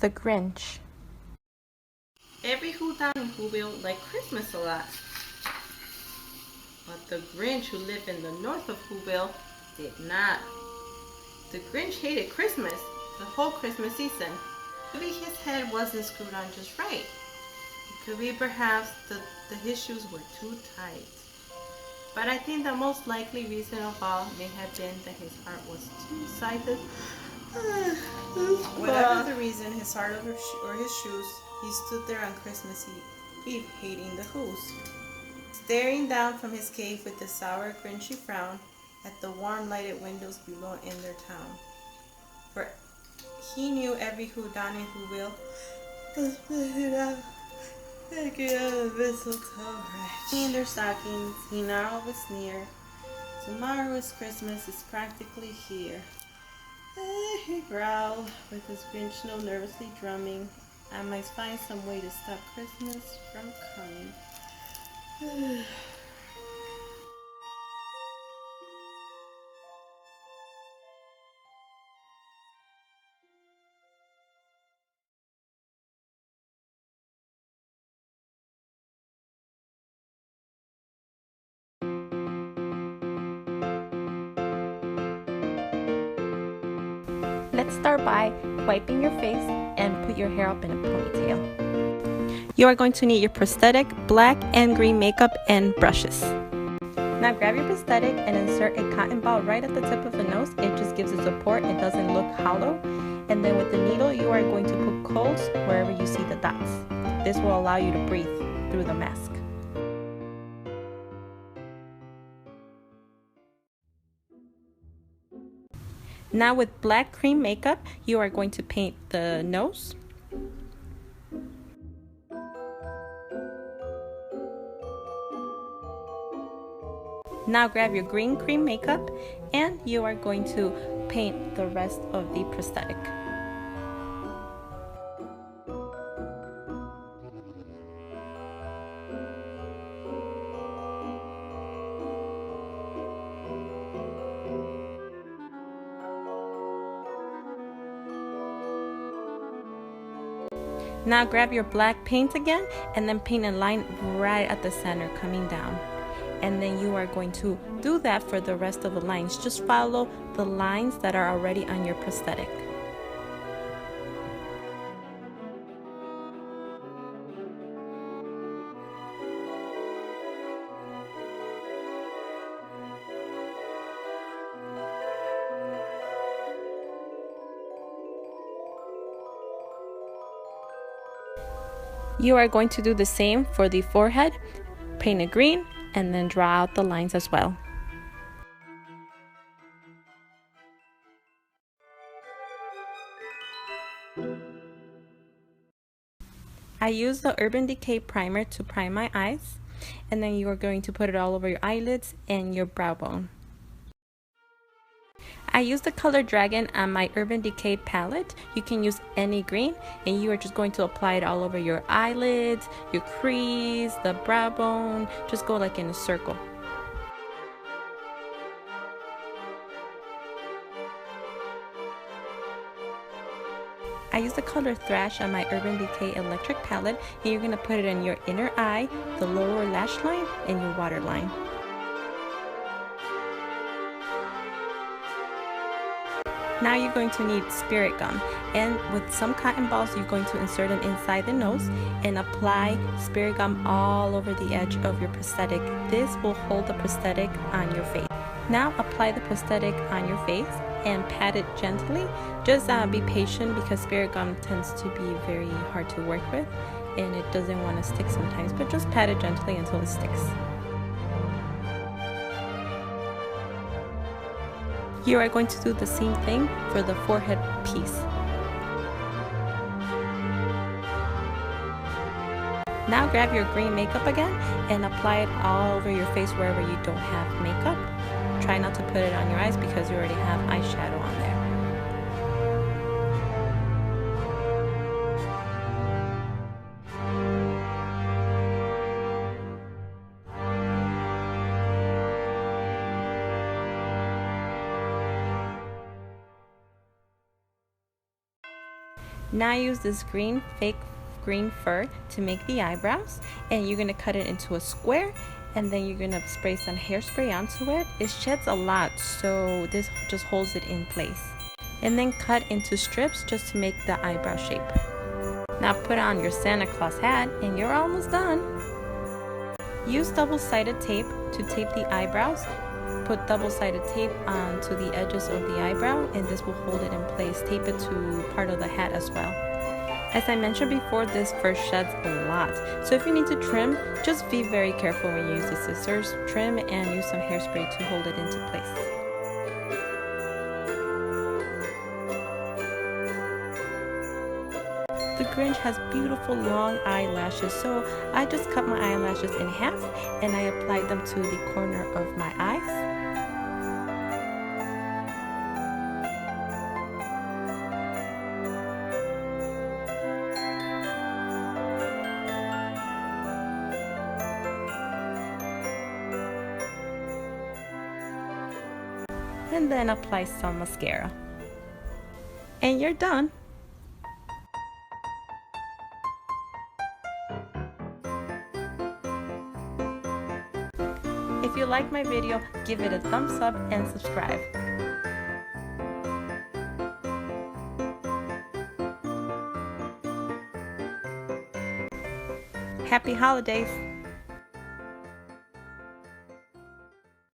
the Grinch. Every whodunit whoville liked Christmas a lot. But the Grinch, who lived in the north of Whoville, did not. The Grinch hated Christmas, the whole Christmas season. Maybe his head wasn't screwed on just right. It could be perhaps his shoes were too tight. But I think the most likely reason of all may have been that his heart was too sizes. Whatever the reason, his heart or his shoes, he stood there on Christmas Eve hating the Who's, staring down from his cave with a sour, grinchy frown at the warm lighted windows below in their town. For he knew every whodunit whoville was playing out and get out of mistletoe in their stockings. He now was near. Tomorrow is Christmas, it's practically here. He growled with his Grinch nose nervously drumming. I might find some way to stop Christmas from coming. Let's start by wiping your face and put your hair up in a ponytail. You are going to need your prosthetic, black and green makeup, and brushes. Now grab your prosthetic and insert a cotton ball right at the tip of the nose. It just gives it support, it doesn't look hollow. And then with the needle, you are going to put coals wherever you see the dots. This will allow you to breathe through the mask. Now with black cream makeup, you are going to paint the nose. Now grab your green cream makeup and you are going to paint the rest of the prosthetic. Now grab your black paint again and then paint a line right at the center coming down. And then you are going to do that for the rest of the lines. Just follow the lines that are already on your prosthetic. You are going to do the same for the forehead. Paint it green and then draw out the lines as well. I used the Urban Decay primer to prime my eyes, and then you are going to put it all over your eyelids and your brow bone. I used the color Dragon on my Urban Decay palette. You can use any green, and you are just going to apply it all over your eyelids, your crease, the brow bone. Just go like in a circle. I used the color Thrash on my Urban Decay Electric palette, and you're going to put it in your inner eye, the lower lash line, and your waterline. Now you're going to need spirit gum, and with some cotton balls you're going to insert them inside the nose and apply spirit gum all over the edge of your prosthetic. This will hold the prosthetic on your face. Now apply the prosthetic on your face and pat it gently. Just be patient because spirit gum tends to be very hard to work with and it doesn't want to stick sometimes, but just pat it gently until it sticks. You are going to do the same thing for the forehead piece. Now grab your green makeup again and apply it all over your face wherever you don't have makeup. Try not to put it on your eyes because you already have eyeshadow on there. Now use this fake green fur to make the eyebrows, and you're going to cut it into a square, and then you're going to spray some hairspray onto it. It sheds a lot, so this just holds it in place. And then cut into strips just to make the eyebrow shape. Now put on your Santa Claus hat and you're almost done. Use double-sided tape to tape the eyebrows. Put double-sided tape onto the edges of the eyebrow and this will hold it in place. Tape it to part of the hat as well. As I mentioned before, this fur sheds a lot. So if you need to trim, just be very careful when you use the scissors. Trim and use some hairspray to hold it into place. The Grinch has beautiful long eyelashes, so I just cut my eyelashes in half and I applied them to the corner of my eyes. And then apply some mascara. And you're done. If you like my video, give it a thumbs up and subscribe. Happy holidays!